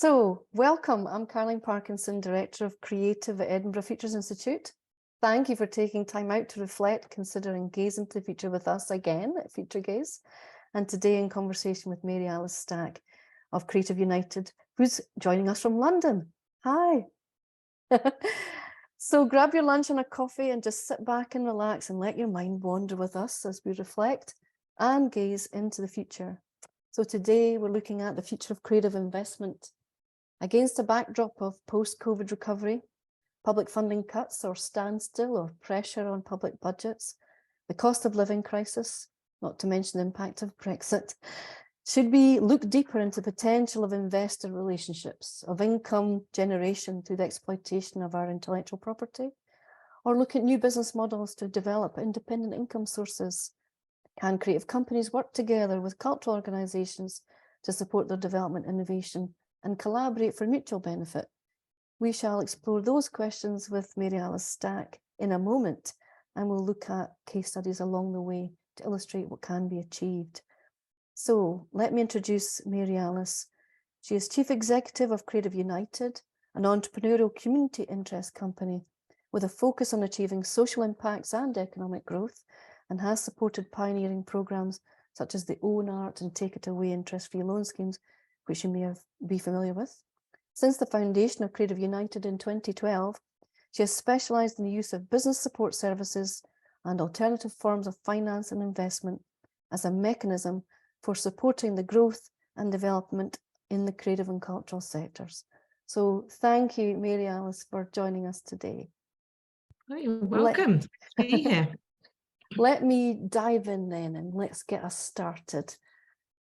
So, welcome. I'm Caroline Parkinson, Director of Creative at Edinburgh Futures Institute. Thank you for taking time out to reflect, consider and gaze into the future with us again at FutureGaze. And today in conversation with Mary Alice Stack of Creative United, who's joining us from London. Hi. So grab your lunch and a coffee and just sit back and relax and let your mind wander with us as we reflect and gaze into the future. So today we're looking at the future of creative investment. Against a backdrop of post-COVID recovery, public funding cuts or standstill or pressure on public budgets, the cost of living crisis, not to mention the impact of Brexit, should we look deeper into the potential of investor relationships, of income generation through the exploitation of our intellectual property, or look at new business models to develop independent income sources? Can creative companies work together with cultural organisations to support their development, innovation, and collaborate for mutual benefit? We shall explore those questions with Mary Alice Stack in a moment, and we'll look at case studies along the way to illustrate what can be achieved. So let me introduce Mary Alice. She is Chief Executive of Creative United, an entrepreneurial community interest company with a focus on achieving social impacts and economic growth, and has supported pioneering programs such as the Own Art and Take It Away interest-free loan schemes, which you may be familiar with. Since the foundation of Creative United in 2012, she has specialised in the use of business support services and alternative forms of finance and investment as a mechanism for supporting the growth and development in the creative and cultural sectors. So thank you, Mary Alice, for joining us today. Oh, you're welcome. To be here. Let me dive in then and let's get us started.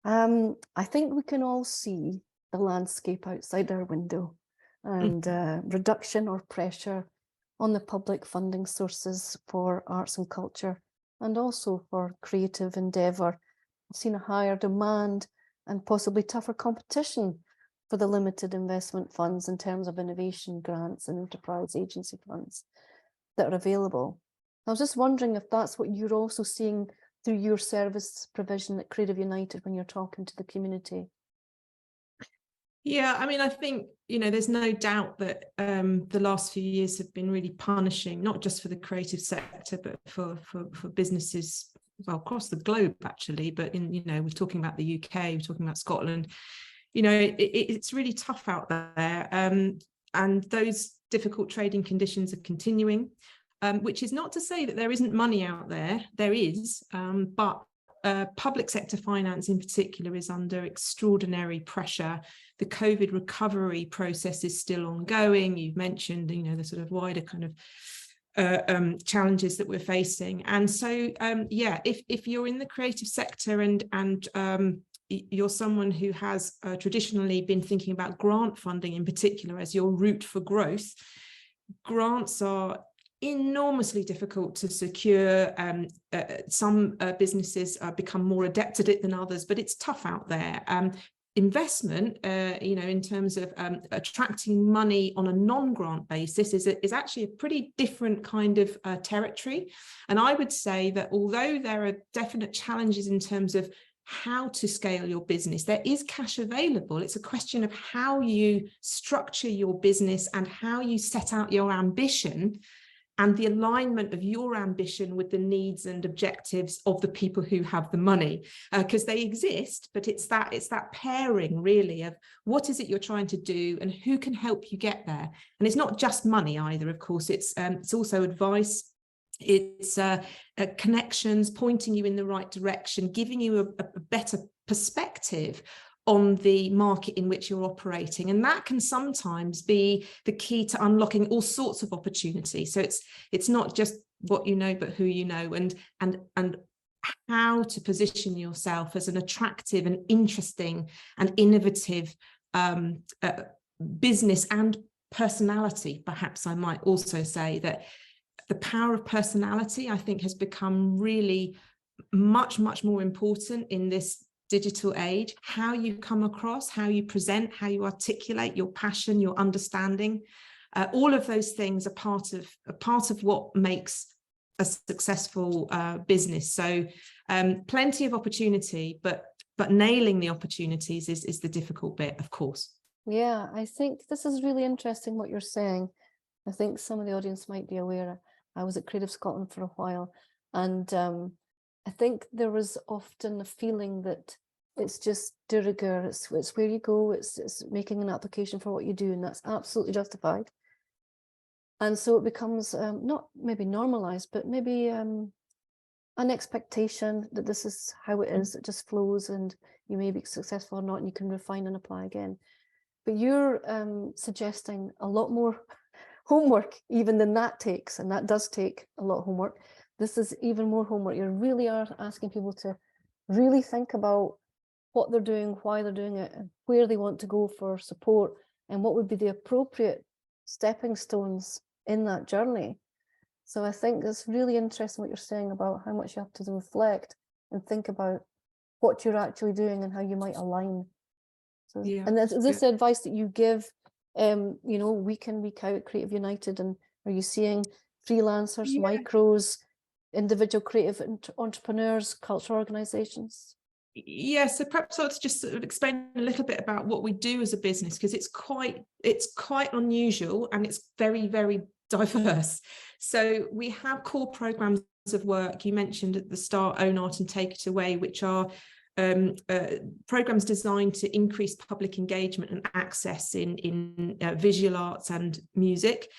I think we can all see the landscape outside our window and reduction or pressure on the public funding sources for arts and culture and also for creative endeavour. I've seen a higher demand and possibly tougher competition for the limited investment funds in terms of innovation grants and enterprise agency funds that are available. I was just wondering if that's what you're also seeing through your service provision at Creative United when you're talking to the community. Yeah, I mean, I think, there's no doubt that the last few years have been really punishing, not just for the creative sector, but for businesses, well, across the globe, actually. But we're talking about the UK, we're talking about Scotland. It's really tough out there. And those difficult trading conditions are continuing. Which is not to say that there isn't money out there. There is, but public sector finance in particular is under extraordinary pressure. The COVID recovery process is still ongoing. You've mentioned, the sort of wider kind of challenges that we're facing. And so, if you're in the creative sector and you're someone who has traditionally been thinking about grant funding in particular as your route for growth, grants are enormously difficult to secure. Some businesses become more adept at it than others, but it's tough out there. Investment, in terms of attracting money on a non-grant basis is actually a pretty different kind of territory. And I would say that although there are definite challenges in terms of how to scale your business, there is cash available. It's a question of how you structure your business and how you set out your ambition and the alignment of your ambition with the needs and objectives of the people who have the money, because they exist, but it's that pairing really of what is it you're trying to do and who can help you get there. And it's not just money either, of course, it's also advice, it's connections, pointing you in the right direction, giving you a better perspective on the market in which you're operating. And that can sometimes be the key to unlocking all sorts of opportunities. So it's not just what you know, but who you know, and how to position yourself as an attractive and interesting and innovative business and personality. Perhaps I might also say that the power of personality, I think, has become really much, much more important in this digital age. How you come across, how you present, how you articulate your passion, your understanding, all of those things are part of what makes a successful business. So plenty of opportunity, but nailing the opportunities is the difficult bit, of course. Yeah, I think this is really interesting what you're saying. I think some of the audience might be aware. I was at Creative Scotland for a while, and I think there was often a feeling that it's just de rigueur, it's where you go, it's making an application for what you do, and that's absolutely justified. And so it becomes not maybe normalized, but maybe an expectation that this is how it is, it just flows, and you may be successful or not, and you can refine and apply again. But you're suggesting a lot more homework even than that takes, and that does take a lot of homework. This is even more homework. You really are asking people to really think about what they're doing, why they're doing it, and where they want to go for support, and what would be the appropriate stepping stones in that journey. So I think it's really interesting what you're saying about how much you have to reflect and think about what you're actually doing and how you might align. So, Yeah. and is this the advice that you give, you know, week in, week out at Creative United? And are you seeing freelancers, micros, individual creative entrepreneurs, cultural organizations? Yeah, so perhaps I'll just sort of explain a little bit about what we do as a business, because it's quite unusual and it's very, very diverse. So we have core programs of work. You mentioned at the start Own Art and Take It Away, which are programs designed to increase public engagement and access in visual arts and music.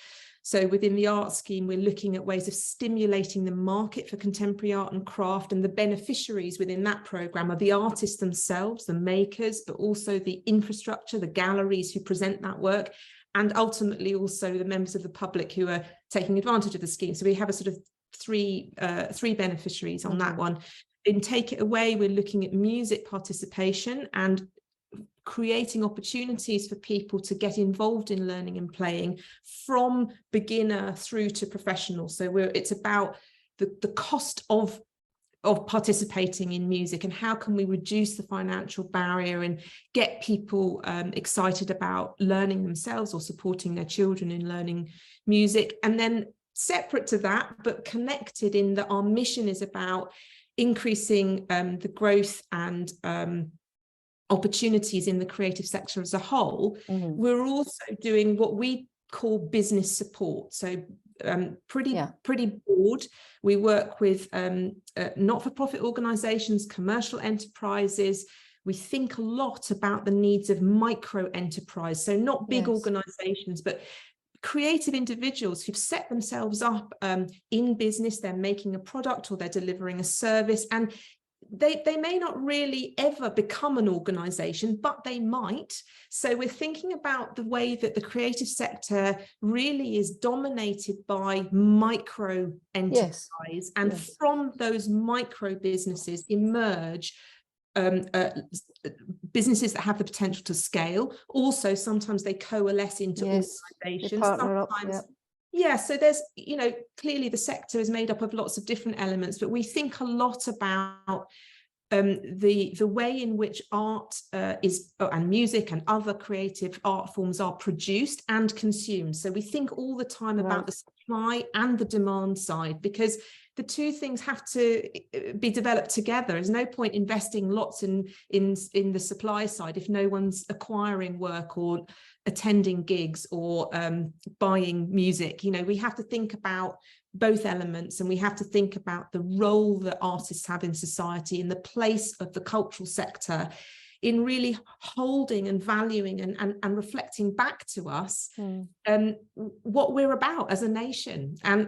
So within the art scheme, we're looking at ways of stimulating the market for contemporary art and craft, and the beneficiaries within that program are the artists themselves, the makers, but also the infrastructure, the galleries who present that work, and ultimately also the members of the public who are taking advantage of the scheme. So we have a sort of three beneficiaries on that one. In Take It Away, we're looking at music participation and creating opportunities for people to get involved in learning and playing from beginner through to professional. So it's about the cost of participating in music, and how can we reduce the financial barrier and get people excited about learning themselves or supporting their children in learning music. And then separate to that, but connected in that our mission is about increasing the growth and opportunities in the creative sector as a whole. We're also doing what we call business support. So pretty broad. We work with not-for-profit organizations, commercial enterprises. We think a lot about the needs of micro enterprise. So not big organizations, but creative individuals who've set themselves up in business. They're making a product or they're delivering a service, and they may not really ever become an organization, but they might. So we're thinking about the way that the creative sector really is dominated by micro enterprise, and from those micro businesses emerge businesses that have the potential to scale. Also, sometimes they coalesce into organizations. Sometimes, so there's, you know, clearly the sector is made up of lots of different elements, but we think a lot about the way in which art and music and other creative art forms are produced and consumed. So we think all the time about the supply and the demand side, because the two things have to be developed together. There's no point investing lots in the supply side if no one's acquiring work or attending gigs or buying music. You know, we have to think about both elements, and we have to think about the role that artists have in society and the place of the cultural sector in really holding and valuing and reflecting back to us what we're about as a nation, and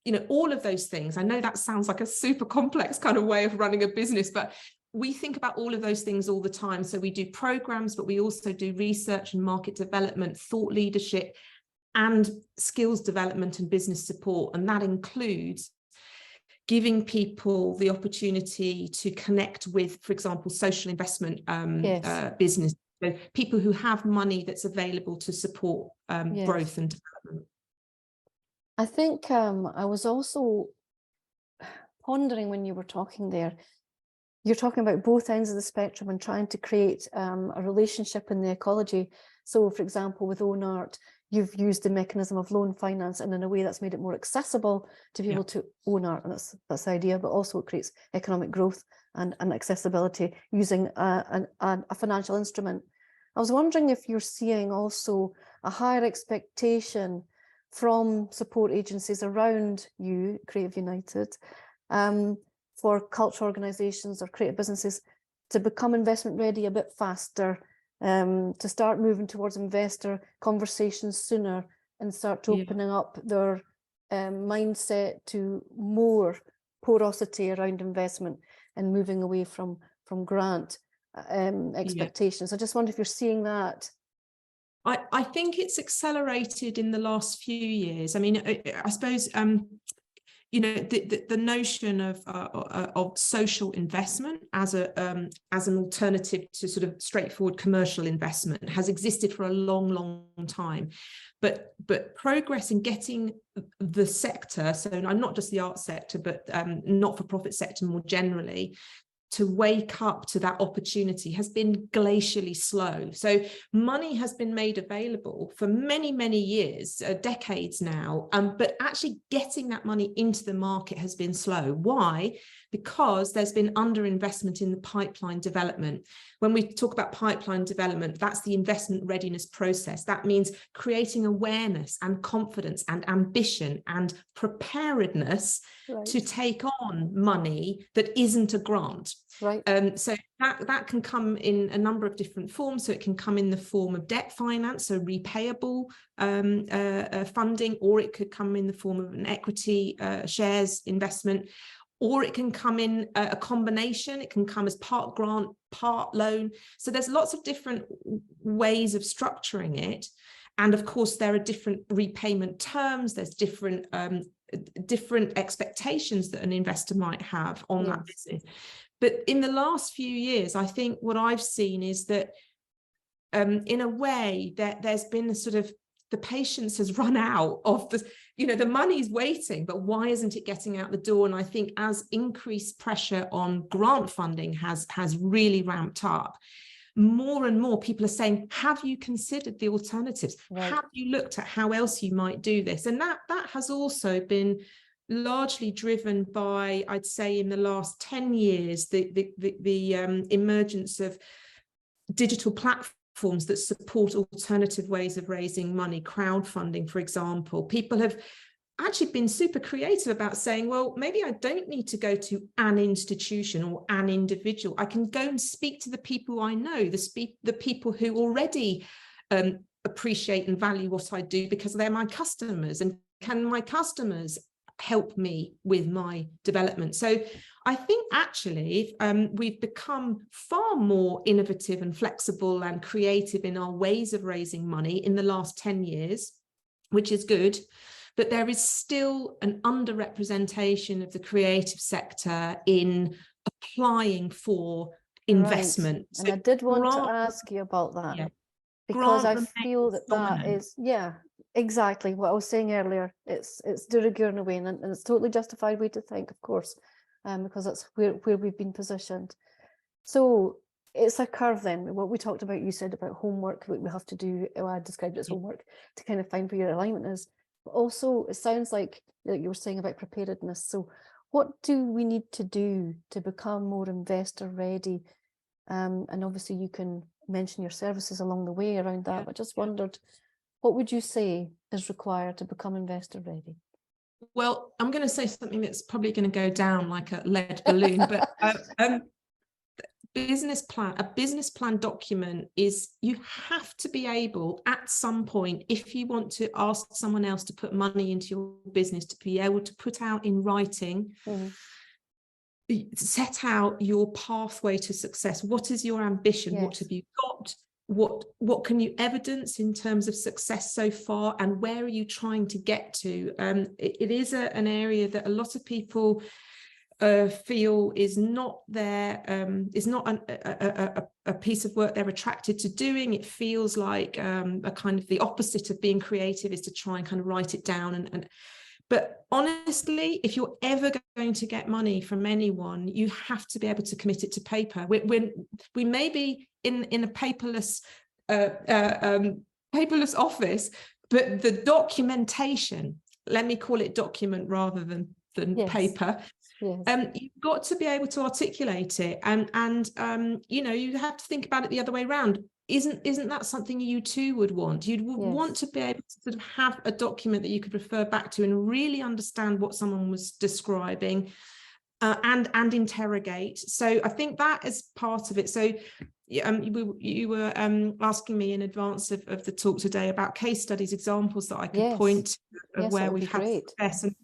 you know, all of those things. I know that sounds like a super complex kind of way of running a business, but we think about all of those things all the time. So we do programs, but we also do research and market development, thought leadership, and skills development and business support. And that includes giving people the opportunity to connect with, for example, social investment business. So people who have money that's available to support growth and development. I think I was also pondering when you were talking there, you're talking about both ends of the spectrum and trying to create a relationship in the ecology. So, for example, with Own Art, you've used the mechanism of loan finance, and in a way that's made it more accessible to people to own art, and that's the idea, but also it creates economic growth and accessibility using a financial instrument. I was wondering if you're seeing also a higher expectation from support agencies around you, Creative United, for cultural organisations or creative businesses to become investment ready a bit faster, to start moving towards investor conversations sooner and start opening up their mindset to more porosity around investment and moving away from grant expectations. I just wonder if you're seeing that. I think it's accelerated in the last few years. I mean, I suppose you know, the notion of social investment as an alternative to sort of straightforward commercial investment has existed for a long time. But progress in getting the sector, so I'm not just the art sector, but not-for-profit sector more generally, to wake up to that opportunity has been glacially slow. So money has been made available for many years, decades now, but actually getting that money into the market has been slow. Why? Because there's been underinvestment in the pipeline development. When we talk about pipeline development, that's the investment readiness process. That means creating awareness and confidence and ambition and preparedness to take on money that isn't a grant. Right. So that can come in a number of different forms. So it can come in the form of debt finance, so repayable funding, or it could come in the form of an equity shares investment, or it can come in a combination. It can come as part grant, part loan. So there's lots of different ways of structuring it. And of course, there are different repayment terms. There's different expectations that an investor might have on that business. But in the last few years, I think what I've seen is that in a way that there's been a sort of, the patience has run out of the, you know, the money's waiting, but why isn't it getting out the door? And I think as increased pressure on grant funding has really ramped up, more and more people are saying, have you considered the alternatives? Right. Have you looked at how else you might do this? And that has also been largely driven by, I'd say, in the last 10 years, the emergence of digital platforms that support alternative ways of raising money, crowdfunding, for example. People have actually been super creative about saying, well, maybe I don't need to go to an institution or an individual. I can go and speak to the people I know, the people who already appreciate and value what I do because they're my customers. And can my customers help me with my development? So I think actually we've become far more innovative and flexible and creative in our ways of raising money in the last 10 years, which is good. But there is still an underrepresentation of the creative sector in applying for investment. Right. So and I did want to ask you about that, because I feel that is, exactly what I was saying earlier. It's de rigueur in a way, and it's totally justified way to think, of course, because that's where we've been positioned. So it's a curve then. What we talked about, you said about homework, what we have to do, I described it as homework to kind of find where your alignment is. But also, it sounds like you were saying about preparedness. So what do we need to do to become more investor ready? And obviously you can mention your services along the way around that, but just wondered, what would you say is required to become investor ready? Well, I'm going to say something that's probably going to go down like a lead balloon, but a business plan document is, you have to be able at some point, if you want to ask someone else to put money into your business, to be able to put out in writing, set out your pathway to success. What is your ambition? What have you got? What can you evidence in terms of success so far, and where are you trying to get to? It is an area that a lot of people feel is not is not a piece of work they're attracted to doing. It feels like a kind of the opposite of being creative is to try and kind of write it down. But honestly, if you're ever going to get money from anyone, you have to be able to commit it to paper. We may be in a paperless office, but the documentation, let me call it document rather than paper. You've got to be able to articulate it, and you know, you have to think about it the other way around. isn't that something you too would want? You'd want Yes. to be able to sort of have a document that you could refer back to and really understand what someone was describing, and interrogate. So I think that is part of it. So you were asking me in advance of the talk today about case studies, examples that I could point to of where we've had success. And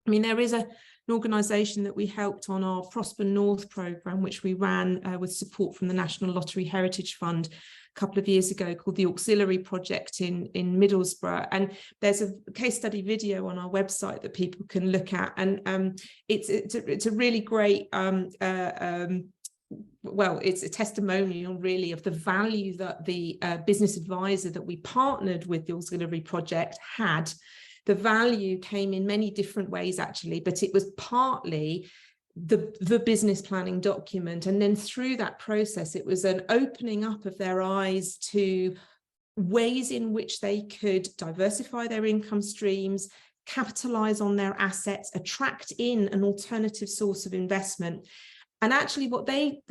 I mean, there is an organisation that we helped on our Prosper North programme, which we ran with support from the National Lottery Heritage Fund a couple of years ago, called the Auxiliary Project in Middlesbrough. And there's a case study video on our website that people can look at. And it's a really great, well, it's a testimonial really of the value that the business advisor that we partnered with the Auxiliary Project had. The value came in many different ways, actually, but it was partly the business planning document. And then through that process, it was an opening up of their eyes to ways in which they could diversify their income streams, capitalize on their assets, attract in an alternative source of investment. And actually what they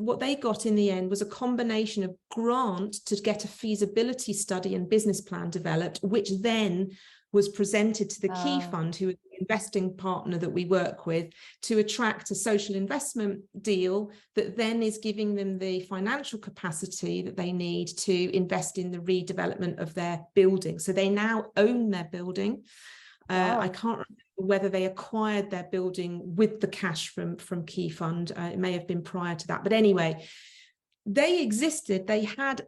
got in the end was a combination of grant to get a feasibility study and business plan developed, which then was presented to the Key Fund, who is the investing partner that we work with, to attract a social investment deal that then is giving them the financial capacity that they need to invest in the redevelopment of their building. So they now own their building. I can't remember whether they acquired their building with the cash from Key Fund. It may have been prior to that. But anyway, they existed. They had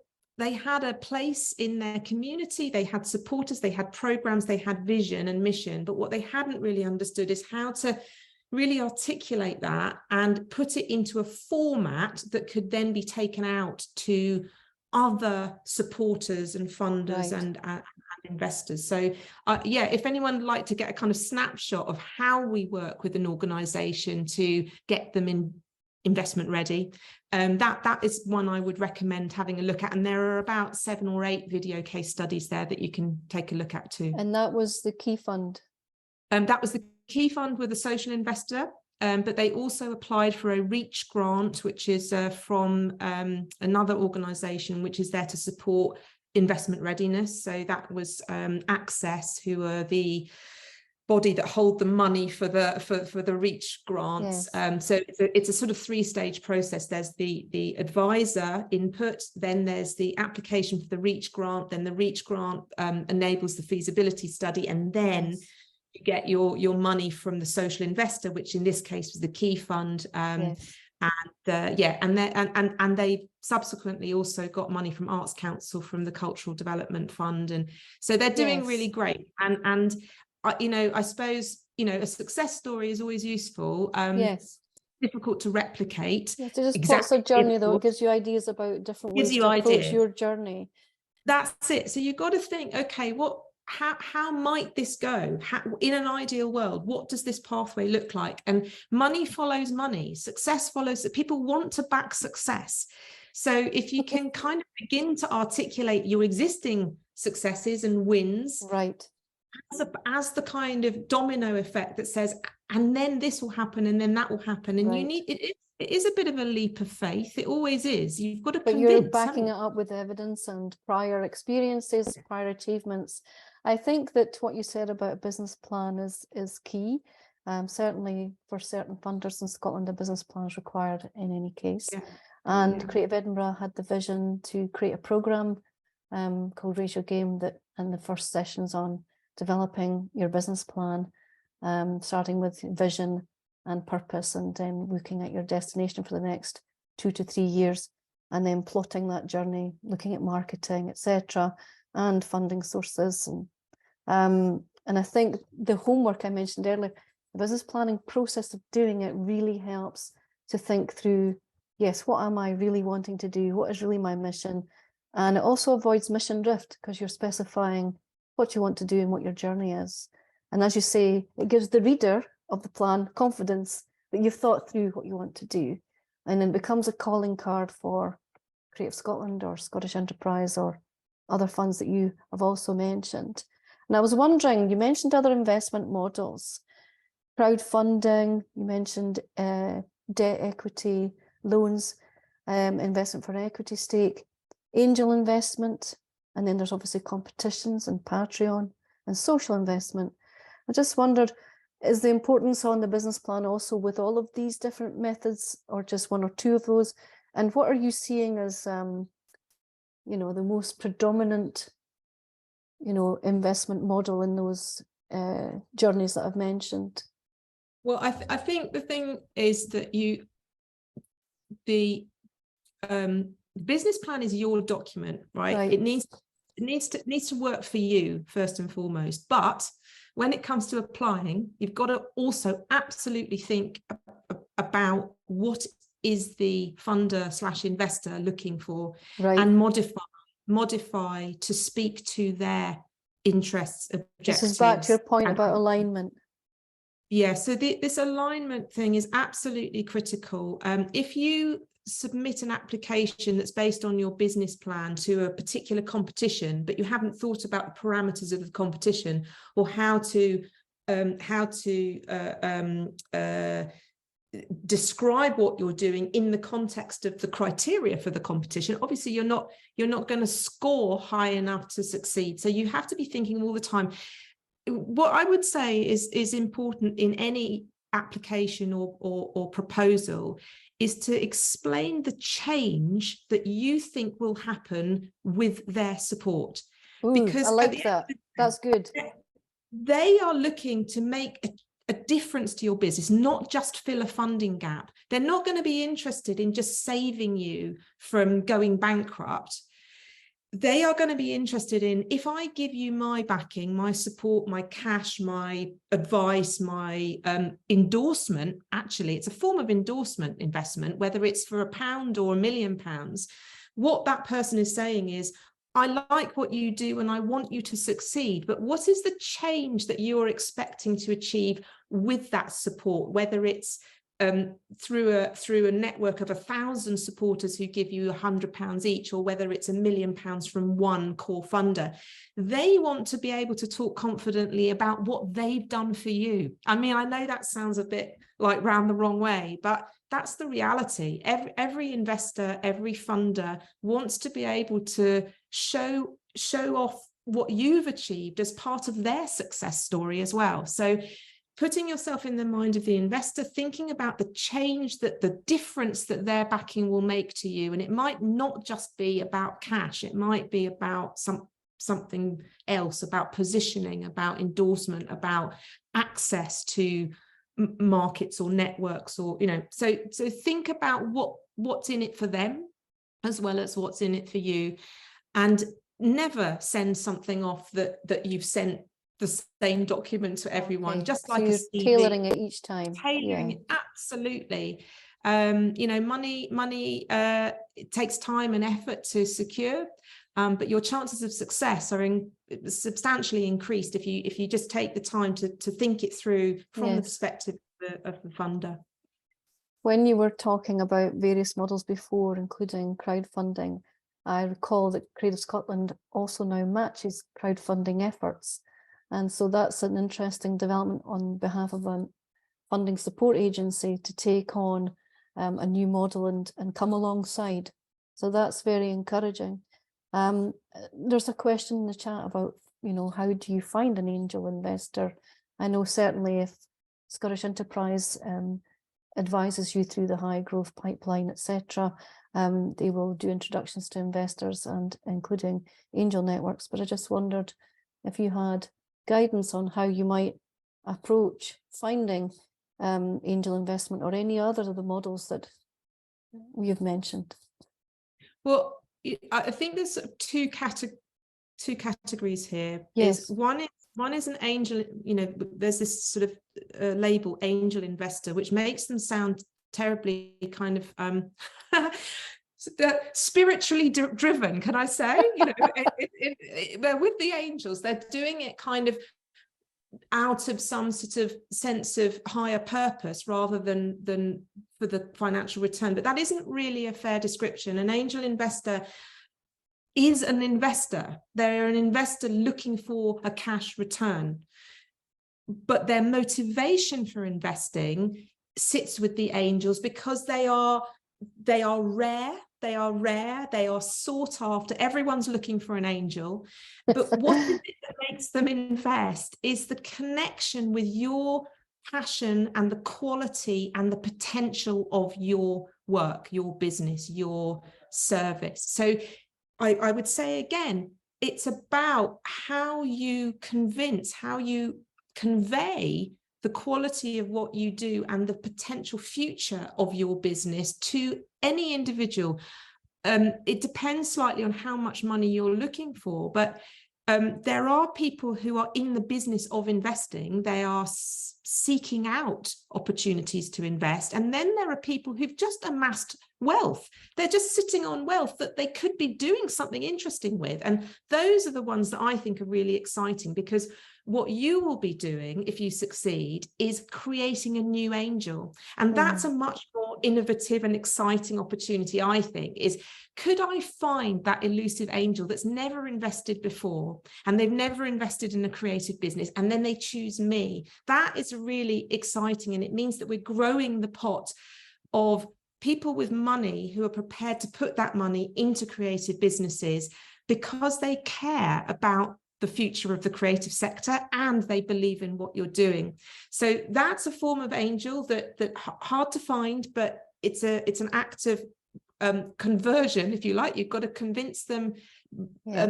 a place in their community, they had supporters, they had programs, they had vision and mission, but what they hadn't really understood is how to really articulate that and put it into a format that could then be taken out to other supporters and funders and investors. So yeah, if anyone would like to get a kind of snapshot of how we work with an organisation to get them in investment ready, that is one I would recommend having a look at. And there are about 7 or 8 video case studies there that you can take a look at too. And that was the Key Fund? That was the Key Fund with a social investor, but they also applied for a REACH grant, which is from another organisation which is there to support investment readiness. So that was Access, who are the body that hold the money for the REACH grants. So it's a sort of 3-stage process. There's the advisor input, then there's the application for the REACH grant, then the REACH grant enables the feasibility study, and then you get your money from the social investor, which in this case was the Key Fund. And they subsequently also got money from Arts Council, from the Cultural Development Fund, and so they're doing really great. And you know, I suppose, you know, a success story is always useful. Difficult to replicate. So just plots a journey, though. It gives you ideas about different ways to approach your journey. That's it. So you've got to think, okay, how might this go? In an ideal world, what does this pathway look like? And money follows money. Success follows. People want to back success. So if you can kind of begin to articulate your existing successes and wins, as the kind of domino effect that says, and then this will happen, and then that will happen, and you need it is a bit of a leap of faith. It always is. You've got to convince. But you're backing it up with evidence and prior experiences, prior achievements. I think that what you said about a business plan is key. Certainly for certain funders in Scotland, a business plan is required in any case. And Creative Edinburgh had the vision to create a programme called Raise Your Game, that, and the first sessions on developing your business plan, starting with vision and purpose, and then looking at your destination for the next 2 to 3 years, and then plotting that journey, looking at marketing, etc., and funding sources. And I think the homework I mentioned earlier, the business planning process of doing it really helps to think through, yes, what am I really wanting to do? What is really my mission? And it also avoids mission drift, because you're specifying what you want to do and what your journey is. And as you say, it gives the reader of the plan confidence that you've thought through what you want to do. And then becomes a calling card for Creative Scotland or Scottish Enterprise or other funds that you have also mentioned. And I was wondering, you mentioned other investment models, crowdfunding, you mentioned debt equity, loans, investment for an equity stake. angel investment, and then there's obviously competitions and Patreon and social investment. I just wondered, is the importance on the business plan also with all of these different methods, or just one or two of those? And what are you seeing as, you know, the most predominant, you know, investment model in those journeys that I've mentioned? Well, I think the thing is that the business plan is your document, right? It needs to work for you first and foremost. But when it comes to applying, you've got to also absolutely think about what is the funder / investor looking for, and modify to speak to their interests, objectives. This is back to your point about alignment. Yeah, so this alignment thing is absolutely critical. If you submit an application that's based on your business plan to a particular competition, but you haven't thought about the parameters of the competition, or how to describe what you're doing in the context of the criteria for the competition, obviously you're not going to score high enough to succeed. So you have to be thinking all the time. What I would say is important in any application or proposal is to explain the change that you think will happen with their support. Ooh, because I like that. That's good. They are looking to make a difference to your business, not just fill a funding gap. They're not going to be interested in just saving you from going bankrupt. They are going to be interested in, if I give you my backing, my support, my cash, my advice, my endorsement, actually, it's a form of endorsement investment, whether it's for £1 or £1 million. What that person is saying is, I like what you do and I want you to succeed, but what is the change that you're expecting to achieve with that support, whether it's through a network of 1,000 supporters who give you £100 each, or whether it's £1 million from one core funder. They want to be able to talk confidently about what they've done for you. I mean, I know that sounds a bit like round the wrong way, but that's the reality. Every investor, every funder wants to be able to show off what you've achieved as part of their success story as well. So putting yourself in the mind of the investor, thinking about the change, that the difference that their backing will make to you. And it might not just be about cash, it might be about something else, about positioning, about endorsement, about access to markets or networks, or, you know, so think about what's in it for them as well as what's in it for you. And never send something off that you've sent the same document to everyone, just so like a CV. Tailoring it each time. Tailoring it, absolutely. You know, money it takes time and effort to secure, but your chances of success are substantially increased if you just take the time to think it through from the perspective of the funder. When you were talking about various models before, including crowdfunding, I recall that Creative Scotland also now matches crowdfunding efforts. And so that's an interesting development on behalf of a funding support agency to take on a new model and come alongside. So that's very encouraging. There's a question in the chat about, you know, how do you find an angel investor? I know certainly if Scottish Enterprise advises you through the high growth pipeline, etc., they will do introductions to investors and including angel networks. But I just wondered if you had guidance on how you might approach finding angel investment or any other of the models that you've mentioned. Well, I think there's two categories here. Yes. One is an angel, you know, there's this sort of label, angel investor, which makes them sound terribly kind of spiritually driven, can I say? You know, with the angels, they're doing it kind of out of some sort of sense of higher purpose rather than for the financial return. But that isn't really a fair description. An angel investor is an investor. They're an investor looking for a cash return, but their motivation for investing sits with the angels because they are they are rare. They are rare. They are sought after. Everyone's looking for an angel. But what is it that makes them invest is the connection with your passion and the quality and the potential of your work, your business, your service. So I would say again, it's about how you convince, how you convey the quality of what you do and the potential future of your business to any individual. It depends slightly on how much money you're looking for, but there are people who are in the business of investing. They are seeking out opportunities to invest. And then there are people who've just amassed wealth. They're just sitting on wealth that they could be doing something interesting with. And those are the ones that I think are really exciting, because what you will be doing if you succeed is creating a new angel. And that's a much more innovative and exciting opportunity, I think, is could I find that elusive angel that's never invested before and they've never invested in a creative business, and then they choose me? That is really exciting. And it means that we're growing the pot of people with money who are prepared to put that money into creative businesses because they care about the future of the creative sector and they believe in what you're doing. So that's a form of angel that hard to find, but it's an act of conversion, if you like. You've got to convince them,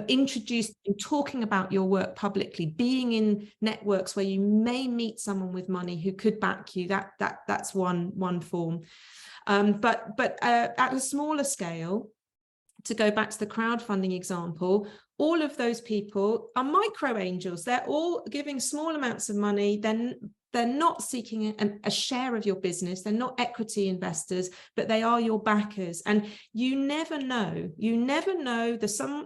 introduce them, talking about your work publicly, being in networks where you may meet someone with money who could back you. That's one form. But at a smaller scale, to go back to the crowdfunding example, all of those people are micro angels. They're all giving small amounts of money. Then they're not seeking a share of your business. They're not equity investors, but they are your backers. And you never know. You never know.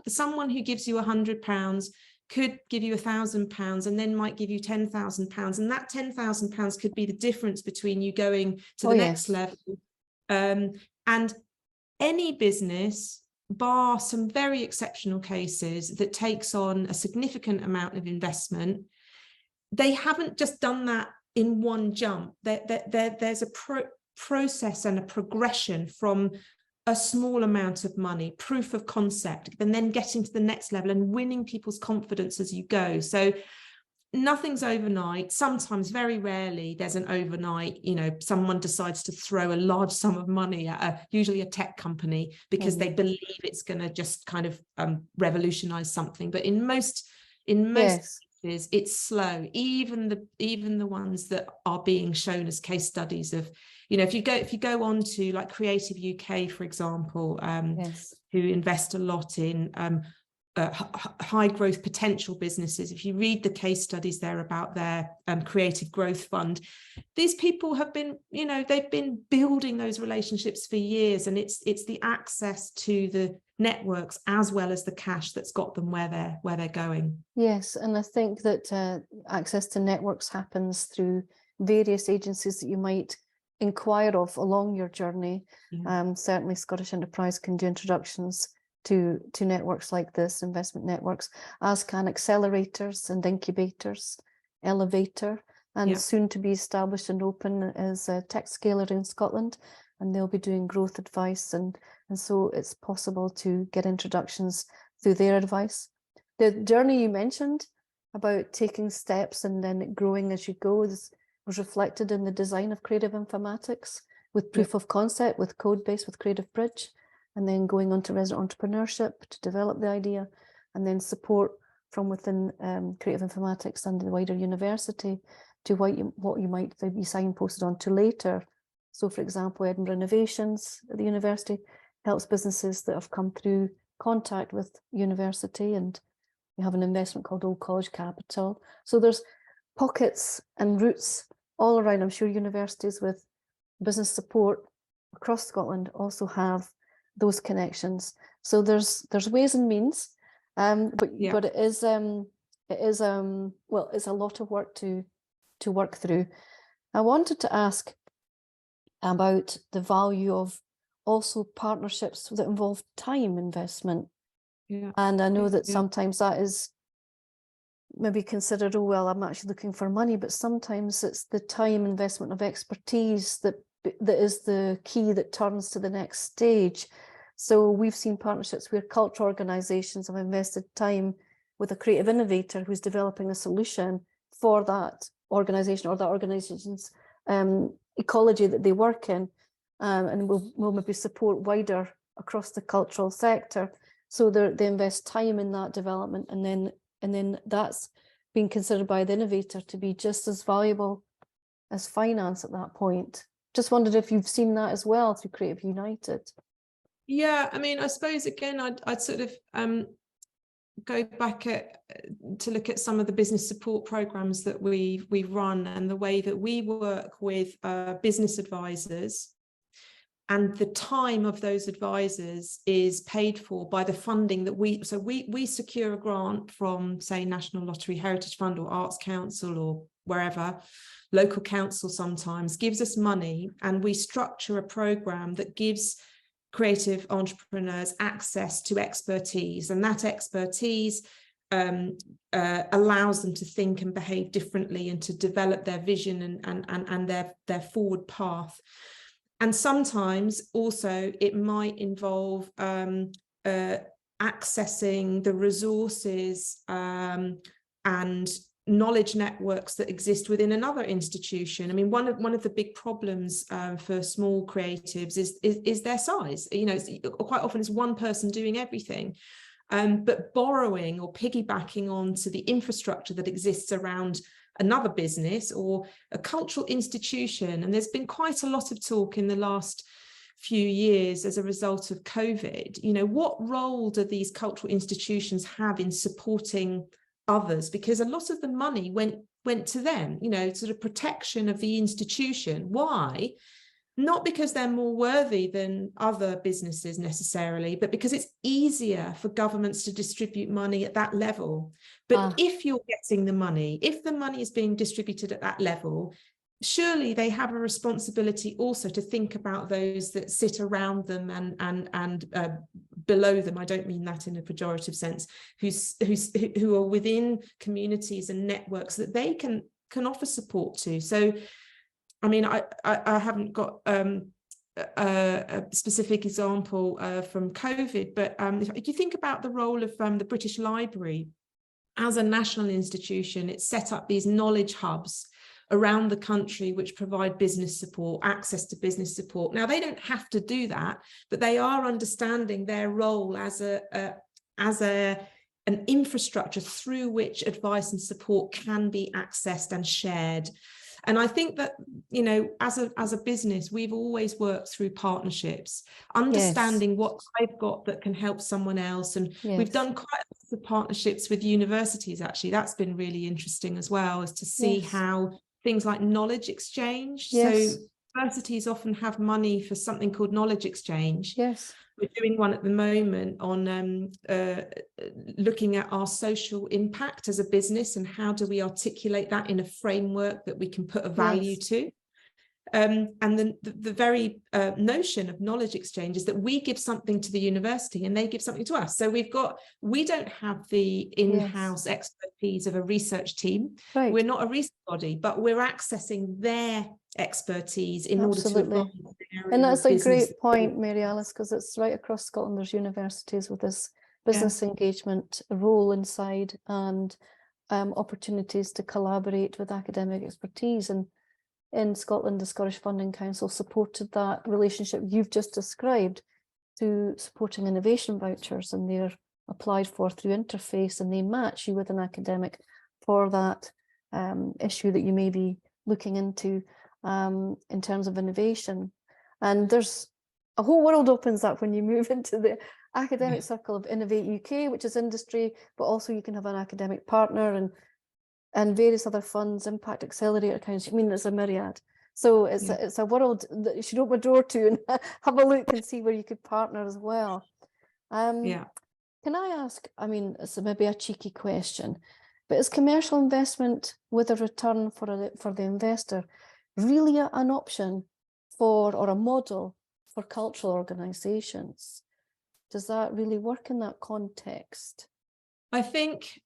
Someone who gives you £100 could give you £1,000 and then might give you £10,000. And that £10,000 could be the difference between you going to the next level. And any business, bar some very exceptional cases that takes on a significant amount of investment, they haven't just done that in one jump. There's a process and a progression from a small amount of money, proof of concept, and then getting to the next level and winning people's confidence as you go. So nothing's overnight. Sometimes, very rarely, there's an overnight, someone decides to throw a large sum of money at usually a tech company because they believe it's going to just kind of revolutionize something. But in most cases, it's slow. Even the ones that are being shown as case studies of, if you go on to like Creative UK, for example, who invest a lot in high growth potential businesses. If you read the case studies there about their creative growth fund, these people have been, they've been building those relationships for years, and it's the access to the networks as well as the cash that's got them where they're going. Yes, and I think that access to networks happens through various agencies that you might inquire of along your journey. Certainly Scottish Enterprise can do introductions to networks like this, investment networks, as can accelerators and incubators, Elevator, and soon to be established and open is TechScaler in Scotland, and they'll be doing growth advice, and so it's possible to get introductions through their advice. The journey you mentioned about taking steps and then growing as you go was reflected in the design of Creative Informatics, with proof of concept, with code base, with Creative Bridge, and then going on to resident entrepreneurship to develop the idea, and then support from within Creative Informatics and the wider university to what you might be signposted on to later. So, for example, Edinburgh Innovations at the university helps businesses that have come through contact with university, and we have an investment called Old College Capital. So there's pockets and routes all around. I'm sure universities with business support across Scotland also have those connections. So there's ways and means, but it is it's a lot of work to work through. I wanted to ask about the value of also partnerships that involve time investment. And I know that sometimes that is maybe considered, oh well, I'm actually looking for money, but sometimes it's the time investment of expertise that that is the key that turns to the next stage. So we've seen partnerships where cultural organisations have invested time with a creative innovator who's developing a solution for that organisation or that organisation's ecology that they work in, and will maybe support wider across the cultural sector. So they invest time in that development, and then that's being considered by the innovator to be just as valuable as finance at that point. Just wondered if you've seen that as well through Creative United. Yeah, I mean, I suppose again, I'd sort of go back to look at some of the business support programs that we run, and the way that we work with business advisors, and the time of those advisors is paid for by the funding that we secure a grant from, say, National Lottery Heritage Fund or Arts Council or wherever, local council sometimes gives us money, and we structure a program that gives creative entrepreneurs access to expertise, and that expertise allows them to think and behave differently and to develop their vision and their forward path. And sometimes also it might involve accessing the resources and knowledge networks that exist within another institution. I mean, one of the big problems for small creatives is their size. You know, quite often it's one person doing everything, but borrowing or piggybacking onto the infrastructure that exists around another business or a cultural institution. And there's been quite a lot of talk in the last few years as a result of COVID. You know, what role do these cultural institutions have in supporting others? Because a lot of the money went to them, you know, sort of protection of the institution. Why? Not because they're more worthy than other businesses necessarily, but because it's easier for governments to distribute money at that level. But if you're getting the money, if the money is being distributed at that level, surely they have a responsibility also to think about those that sit around them and below them. I don't mean that in a pejorative sense, who are within communities and networks that they can offer support to. So, I mean, I haven't got a specific example from COVID, but if you think about the role of the British Library as a national institution, it's set up these knowledge hubs around the country which provide business support, access to business support. Now, they don't have to do that, but they are understanding their role as an infrastructure through which advice and support can be accessed and shared. And I think that, you know, as a business, we've always worked through partnerships, understanding what I've got that can help someone else. And we've done quite a lot of partnerships with universities, actually. That's been really interesting as well, as to see how things like knowledge exchange. So universities often have money for something called knowledge exchange. We're doing one at the moment on looking at our social impact as a business and how do we articulate that in a framework that we can put a value to. And then the very notion of knowledge exchange is that we give something to the university and they give something to us. So we don't have the in-house expertise of a research team. We're not a research body, but we're accessing their expertise in order to advance the area. And that's a great point, Mary Alice, because it's right across Scotland. There's universities with this business engagement role inside, and opportunities to collaborate with academic expertise. And in Scotland, the Scottish Funding Council supported that relationship you've just described through supporting innovation vouchers, and they're applied for through Interface, and they match you with an academic for that issue that you may be looking into in terms of innovation. And there's a whole world opens up when you move into the academic circle of Innovate UK, which is industry, but also you can have an academic partner and various other funds, impact accelerator accounts. I mean, there's a myriad. So it's a world that you should open a door to and have a look and see where you could partner as well. Can I ask, I mean, it's maybe a cheeky question, but is commercial investment with a return for the investor really an option for, or a model for cultural organisations? Does that really work in that context? I think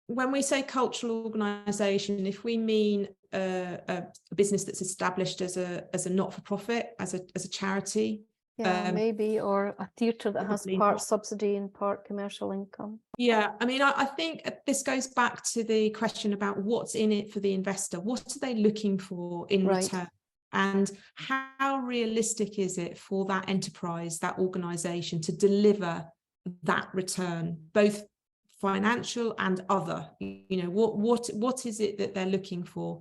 when we say cultural organisation, if we mean a business that's established as a not-for-profit, as a charity. Yeah, maybe, or a theatre that has part not. subsidy and part commercial income. Yeah, I mean, I think this goes back to the question about what's in it for the investor. What are they looking for in return? And how realistic is it for that enterprise, that organization, to deliver that return, both financial and other? You know, what is it that they're looking for?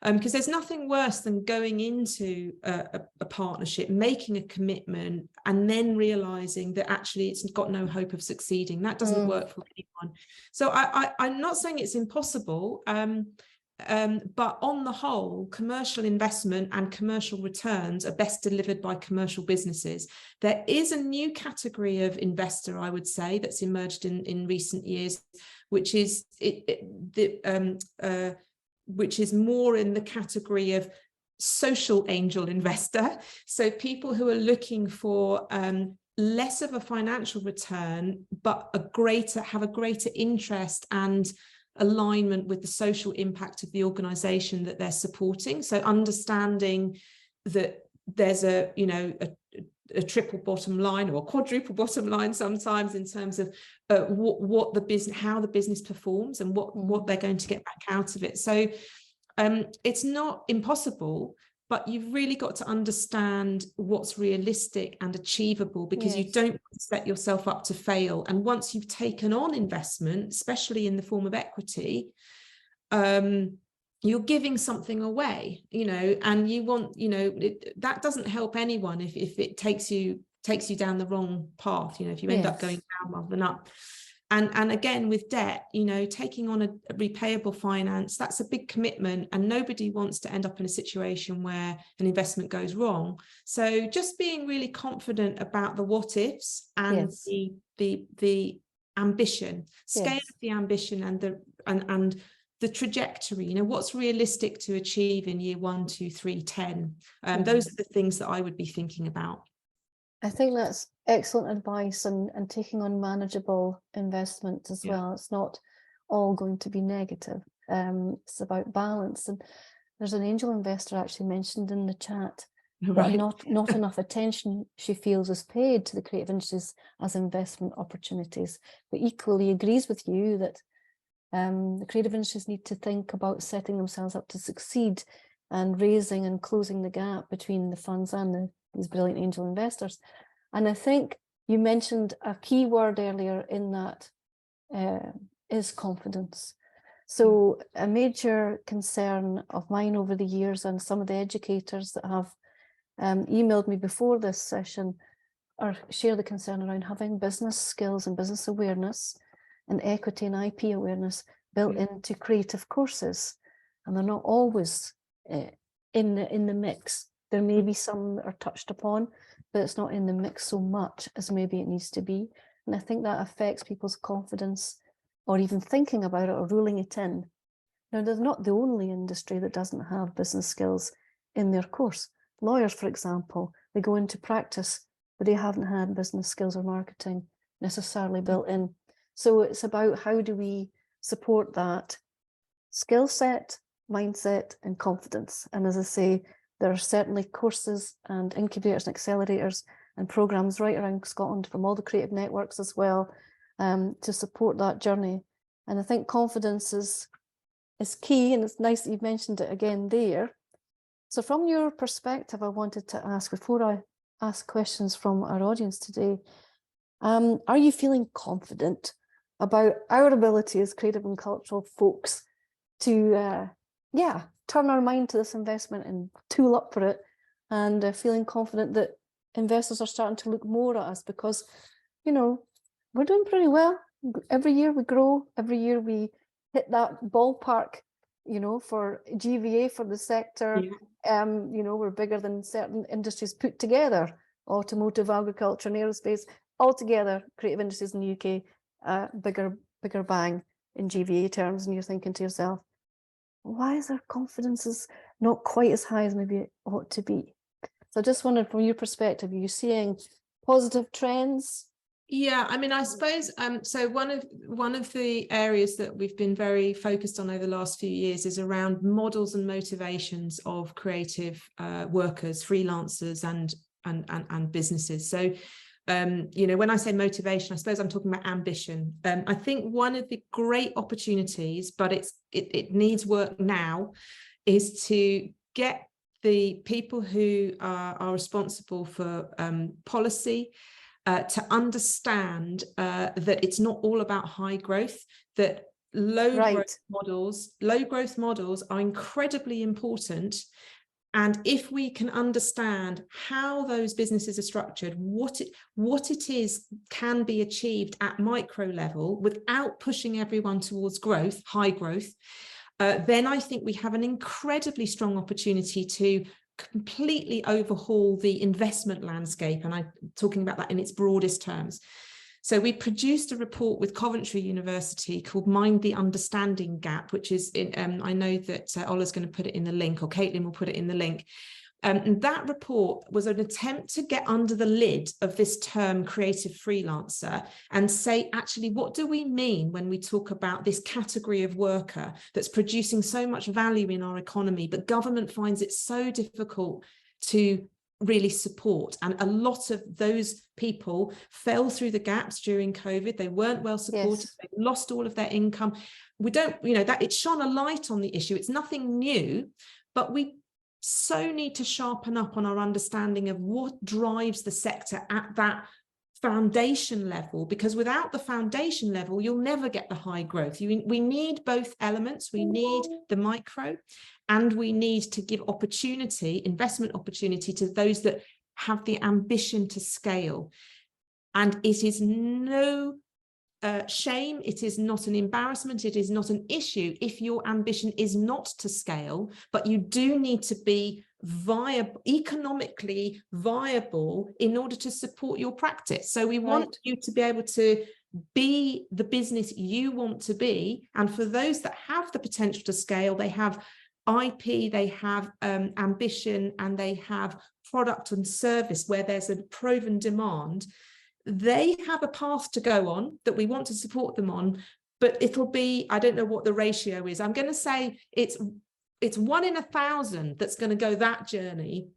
Because there's nothing worse than going into a partnership, making a commitment, and then realizing that actually it's got no hope of succeeding. That doesn't work for anyone. So I'm not saying it's impossible, but on the whole, commercial investment and commercial returns are best delivered by commercial businesses. There is a new category of investor, I would say, that's emerged in recent years, which is which is more in the category of social angel investor. So people who are looking for less of a financial return, but have a greater interest and alignment with the social impact of the organization that they're supporting. So understanding that there's a triple bottom line or a quadruple bottom line sometimes in terms of what the business, how the business performs, and what they're going to get back out of it. So it's not impossible, but you've really got to understand what's realistic and achievable, because you don't set yourself up to fail. And once you've taken on investment, especially in the form of equity, you're giving something away, and you want, that doesn't help anyone if it takes you down the wrong path, if you end up going down rather than up. And again, with debt, taking on a repayable finance, that's a big commitment, and nobody wants to end up in a situation where an investment goes wrong. So just being really confident about the what ifs and the ambition, scale of the ambition and the trajectory, what's realistic to achieve in year 1, 2, 3, 10. Those are the things that I would be thinking about. I think that's excellent advice, and taking on manageable investment as well. It's not all going to be negative. It's about balance. And there's an angel investor actually mentioned in the chat that not enough attention, she feels, is paid to the creative industries as investment opportunities, but equally agrees with you that the creative industries need to think about setting themselves up to succeed and raising and closing the gap between the funds and these brilliant angel investors. And I think you mentioned a key word earlier in that is confidence. So a major concern of mine over the years, and some of the educators that have emailed me before this session share the concern around having business skills and business awareness and equity and IP awareness built into creative courses, and they're not always in the mix. There may be some that are touched upon, but it's not in the mix so much as maybe it needs to be. And I think that affects people's confidence, or even thinking about it or ruling it in. Now, they're not the only industry that doesn't have business skills in their course. Lawyers, for example, they go into practice, but they haven't had business skills or marketing necessarily built in. So it's about how do we support that skill set, mindset, and confidence. And as I say, there are certainly courses and incubators and accelerators and programs right around Scotland from all the creative networks as well, to support that journey. And I think confidence is key, and it's nice that you've mentioned it again there. So from your perspective, I wanted to ask, before I ask questions from our audience today, are you feeling confident about our ability as creative and cultural folks to turn our mind to this investment and tool up for it, and feeling confident that investors are starting to look more at us, because we're doing pretty well. Every year we grow, every year we hit that ballpark, for GVA for the sector. We're bigger than certain industries put together, automotive, agriculture and aerospace, all together, creative industries in the UK, bigger bang in GVA terms. And you're thinking to yourself, why is our confidence not quite as high as maybe it ought to be? So I just wondered, from your perspective, are you seeing positive trends Yeah, I mean, I suppose so one of the areas that we've been very focused on over the last few years is around models and motivations of creative workers, freelancers, and businesses. So you know, when I say motivation, I suppose I'm talking about ambition. I think one of the great opportunities, but it needs work now, is to get the people who are responsible for policy to understand that it's not all about high growth, that low growth models are incredibly important. And if we can understand how those businesses are structured, what it is can be achieved at micro level without pushing everyone towards growth, high growth, then I think we have an incredibly strong opportunity to completely overhaul the investment landscape. And I'm talking about that in its broadest terms. So we produced a report with Coventry University called Mind the Understanding Gap, which is, I know that Ola's going to put it in the link, or Caitlin will put it in the link. And that report was an attempt to get under the lid of this term creative freelancer and say, actually, what do we mean when we talk about this category of worker that's producing so much value in our economy, but government finds it so difficult to really support? And a lot of those people fell through the gaps during COVID. They weren't well supported. Yes. They lost all of their income. We don't, you know, that it shone a light on the issue. It's nothing new, but we so need to sharpen up on our understanding of what drives the sector at that foundation level, because without the foundation level, you'll never get the high growth. We need both elements. We need the micro, and we need to give opportunity, investment opportunity, to those that have the ambition to scale. And it is no shame, it is not an embarrassment, it is not an issue if your ambition is not to scale, but you do need to be viable, economically viable, in order to support your practice. So we want you to be able to be the business you want to be. And for those that have the potential to scale, they have IP, they have ambition, and they have product and service where there's a proven demand. They have a path to go on that we want to support them on, but it'll be, I don't know what the ratio is. I'm going to say it's 1 in 1,000 that's going to go that journey.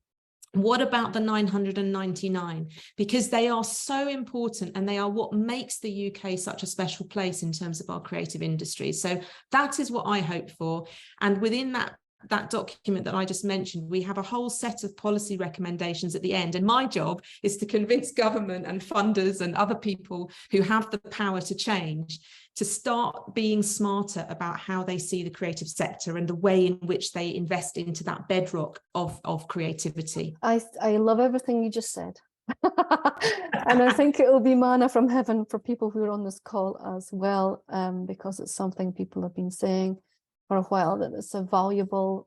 What about the 999? Because they are so important, and they are what makes the UK such a special place in terms of our creative industries. So that is what I hope for. And within that document that I just mentioned, we have a whole set of policy recommendations at the end. And my job is to convince government and funders and other people who have the power to change to start being smarter about how they see the creative sector and the way in which they invest into that bedrock of creativity. I love everything you just said. And I think it will be manna from heaven for people who are on this call as well, because it's something people have been saying for a while, that it's a valuable,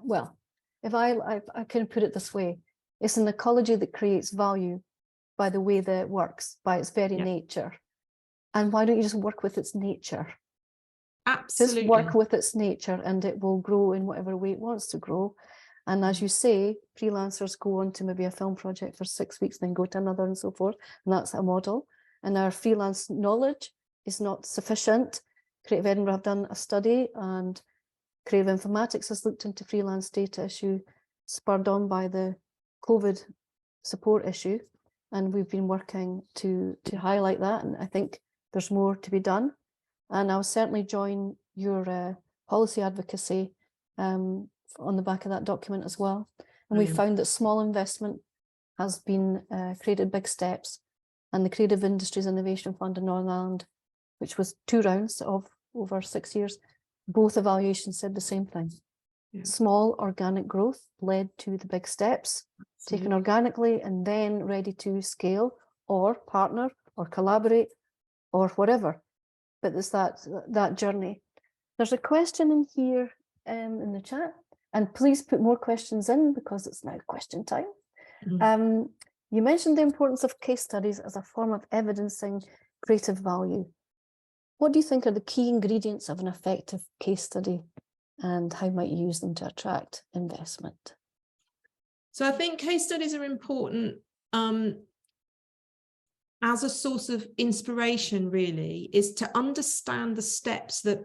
well, if I can put it this way, it's an ecology that creates value by the way that it works, by its very nature. And why don't you just work with its nature? Absolutely. Just work with its nature, and it will grow in whatever way it wants to grow. And as you say, freelancers go on to maybe a film project for 6 weeks, then go to another, and so forth. And that's a model. And our freelance knowledge is not sufficient. Creative Edinburgh have done a study, and Creative Informatics has looked into freelance data issue spurred on by the COVID support issue. And we've been working to highlight that. And I think there's more to be done. And I'll certainly join your policy advocacy on the back of that document as well. And we found that small investment has been created big steps. And the Creative Industries Innovation Fund in Northern Ireland, which was 2 rounds of over 6 years, both evaluations said the same thing. Small organic growth led to the big steps, taken organically and then ready to scale or partner or collaborate or whatever. But it's that journey. There's a question in here in the chat, and please put more questions in because it's now question time. You mentioned the importance of case studies as a form of evidencing creative value. What do you think are the key ingredients of an effective case study, and how might you use them to attract investment? So I think case studies are important as a source of inspiration, really, is to understand the steps that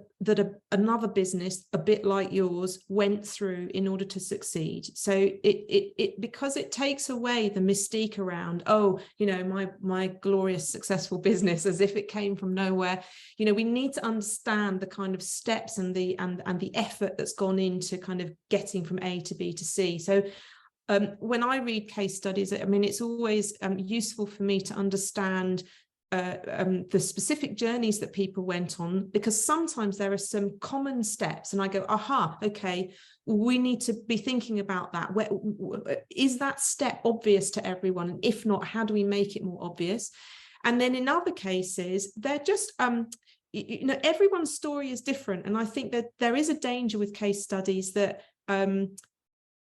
another business a bit like yours went through in order to succeed. So it because it takes away the mystique around, oh, you know, my glorious successful business, as if it came from nowhere. You know, we need to understand the kind of steps and the effort that's gone into kind of getting from A to B to C. So when I read case studies, I mean, it's always useful for me to understand the specific journeys that people went on, because sometimes there are some common steps and I go, aha, okay, we need to be thinking about that. Is that step obvious to everyone? And if not, how do we make it more obvious? And then in other cases, they're just, you know, everyone's story is different. And I think that there is a danger with case studies that,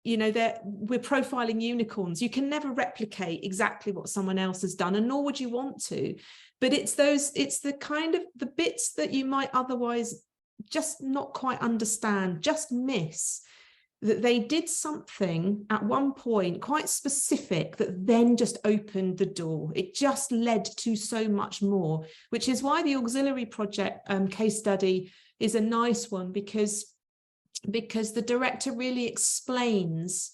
you know, we're profiling unicorns. You can never replicate exactly what someone else has done, and nor would you want to. But it's the kind of the bits that you might otherwise just not quite understand, just miss, that they did something at one point quite specific that then just opened the door. It just led to so much more, which is why the auxiliary project case study is a nice one, because the director really explains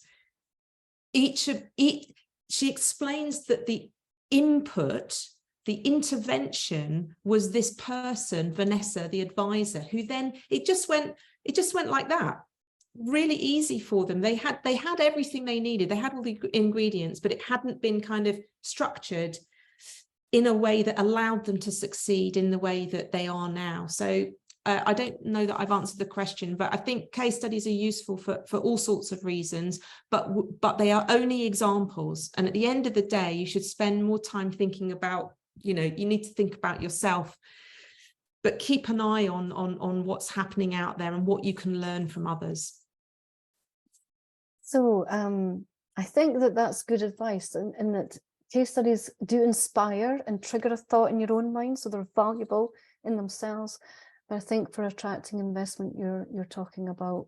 she explains that the input, the intervention was this person, Vanessa, the advisor, who then it just went like that, really easy for them. They had everything they needed. They had all the ingredients, but it hadn't been kind of structured in a way that allowed them to succeed in the way that they are now. So I don't know that I've answered the question, but I think case studies are useful for all sorts of reasons, but they are only examples. And at the end of the day, you should spend more time thinking about, you know, you need to think about yourself, but keep an eye on what's happening out there and what you can learn from others. So I think that that's good advice, in that case studies do inspire and trigger a thought in your own mind, so they're valuable in themselves. But I think for attracting investment, you're talking about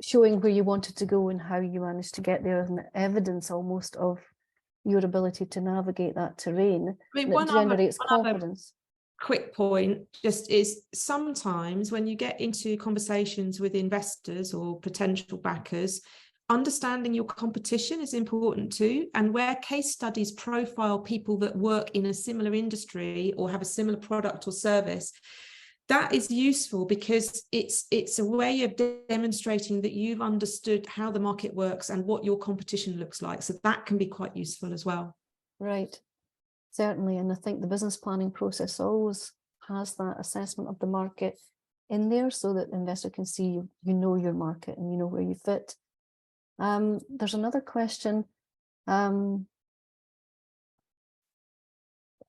showing where you wanted to go and how you managed to get there, and the evidence almost of your ability to navigate that terrain. I mean, that generates confidence. Quick point just is, sometimes when you get into conversations with investors or potential backers, understanding your competition is important too. And where case studies profile people that work in a similar industry or have a similar product or service, that is useful, because it's a way of demonstrating that you've understood how the market works and what your competition looks like. So that can be quite useful as well. Right. Certainly. And I think the business planning process always has that assessment of the market in there, so that the investor can see you know your market and you know where you fit. There's another question.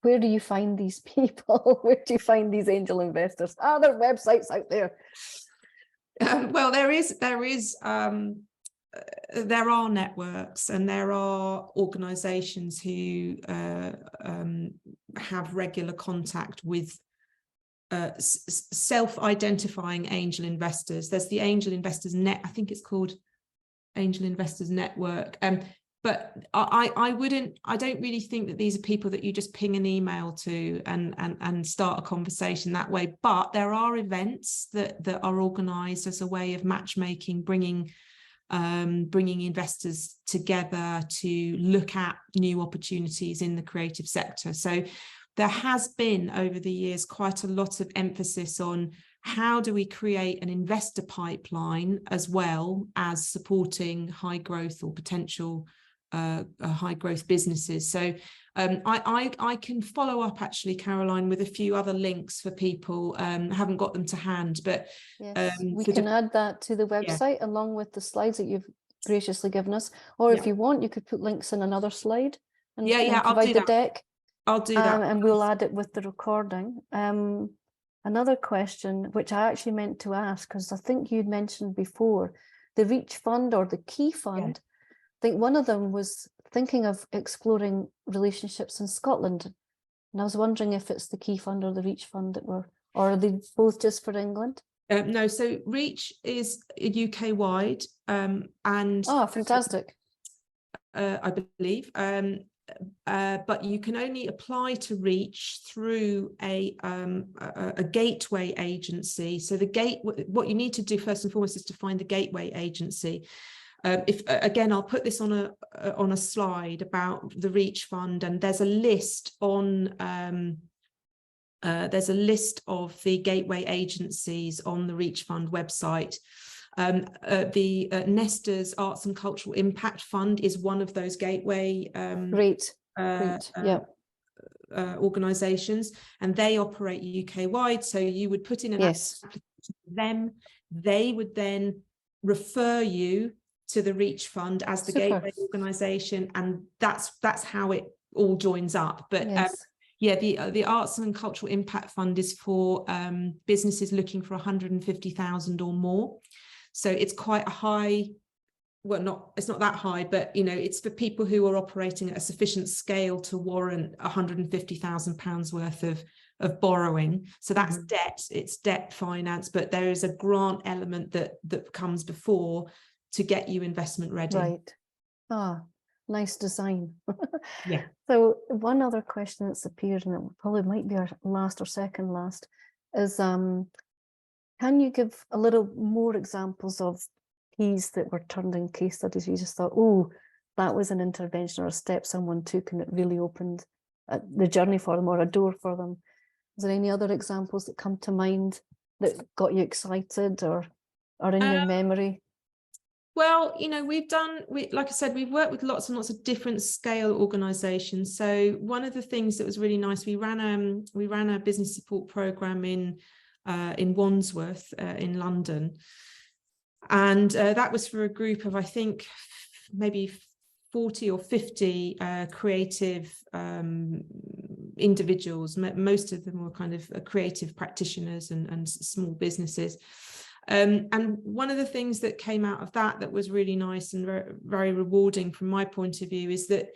Where do you find these people? Where do you find these angel investors? Are there websites out there? Well, there are networks and there are organizations who have regular contact with self-identifying angel investors. There's the Angel Investors Net, I think it's called Angel Investors Network. But I don't really think that these are people that you just ping an email to and start a conversation that way. But there are events that are organized as a way of matchmaking, bringing investors together to look at new opportunities in the creative sector. So there has been over the years quite a lot of emphasis on how do we create an investor pipeline as well as supporting high growth or potential high growth businesses. So I can follow up actually, Caroline, with a few other links for people. Haven't got them to hand, but yes, we can add that to the website, yeah, along with the slides that you've graciously given us. Or if you want, you could put links in another slide and provide the deck. I'll do that, and we'll add it with the recording. Another question, which I actually meant to ask, because I think you'd mentioned before, the Reach Fund or the Key Fund. Yeah. I think one of them was thinking of exploring relationships in Scotland. And I was wondering if it's the Key Fund or the Reach Fund that were, or are they both just for England? No, so Reach is UK wide, and oh, fantastic. I believe. but you can only apply to Reach through a gateway agency. So what you need to do first and foremost is to find the gateway agency. If again, I'll put this on a slide about the Reach Fund, and there's a list of the gateway agencies on the Reach Fund website. The Nesta's Arts and Cultural Impact Fund is one of those gateway Great. Yeah. organisations, and they operate UK wide. So you would put in an application to them, they would then refer you to the Reach Fund as the gateway organisation, and that's how it all joins up. But yeah, the Arts and Cultural Impact Fund is for businesses looking for 150,000 or more. So it's quite a high, well, it's not that high, but it's for people who are operating at a sufficient scale to warrant £150,000 worth of borrowing. So that's debt, it's debt finance, but there is a grant element that comes before to get you investment ready. Right. Ah, nice design. Yeah. So one other question that's appeared, and it probably might be our last or second last, is can you give a little more examples of keys that were turned in case studies? You just thought, oh, that was an intervention or a step someone took and it really opened the journey for them or a door for them. Is there any other examples that come to mind that got you excited or in your memory? Well, like I said, we've worked with lots and lots of different scale organisations. So one of the things that was really nice, we ran a business support programme in Wandsworth in London, and that was for a group of, I think, maybe 40 or 50 creative individuals. Most of them were kind of creative practitioners and small businesses. And one of the things that came out of that was really nice and very, very rewarding from my point of view is that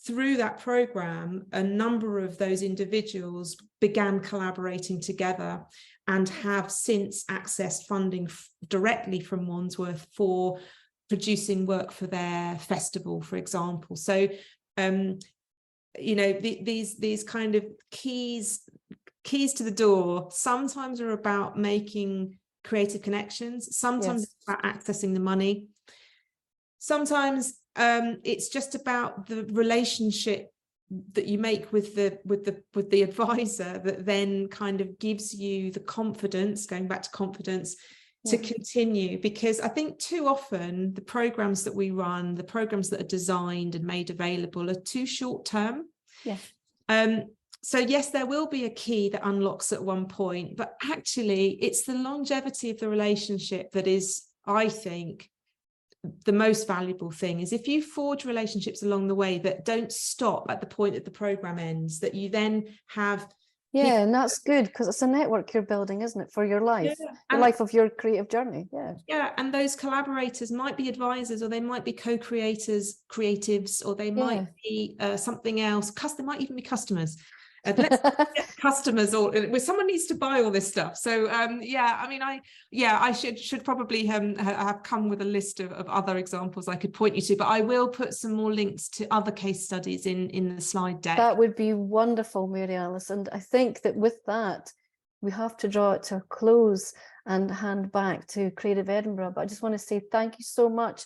through that program, a number of those individuals began collaborating together and have since accessed funding directly from Wandsworth for producing work for their festival, for example. So, these kind of keys to the door sometimes are about making creative connections. Sometimes it's about accessing the money. Sometimes it's just about the relationship that you make with the advisor that then kind of gives you the confidence, going back to confidence, to continue. Because I think too often the programs that we run, the programs that are designed and made available are too short term. So yes, there will be a key that unlocks at one point, but actually it's the longevity of the relationship that is, I think, the most valuable thing. Is if you forge relationships along the way that don't stop at the point that the program ends, that you then have and that's good, because it's a network you're building, isn't it, for your life, the life of your creative journey. And those collaborators might be advisors, or they might be co-creators, creatives, or they might be something else. They might even be customers. Let's get customers, or someone needs to buy all this stuff. So I should probably have come with a list of other examples I could point you to, but I will put some more links to other case studies in the slide deck. That would be wonderful, Mary Alice. And I think that with that, we have to draw it to a close and hand back to Creative Edinburgh. But I just want to say thank you so much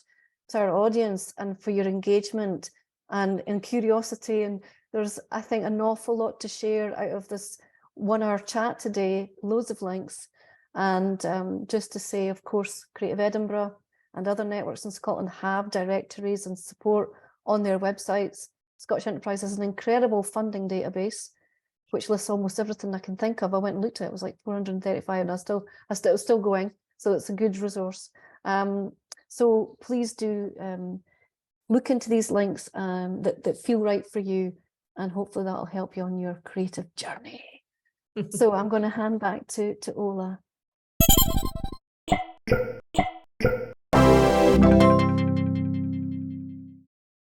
to our audience and for your engagement and curiosity. And there's, I think, an awful lot to share out of this 1 hour chat today, loads of links. And just to say, of course, Creative Edinburgh and other networks in Scotland have directories and support on their websites. Scottish Enterprise has an incredible funding database, which lists almost everything I can think of. I went and looked at it, it was like 435, and it's still going. So it's a good resource. So please do look into these links that feel right for you, and hopefully that'll help you on your creative journey. So I'm going to hand back to Ola.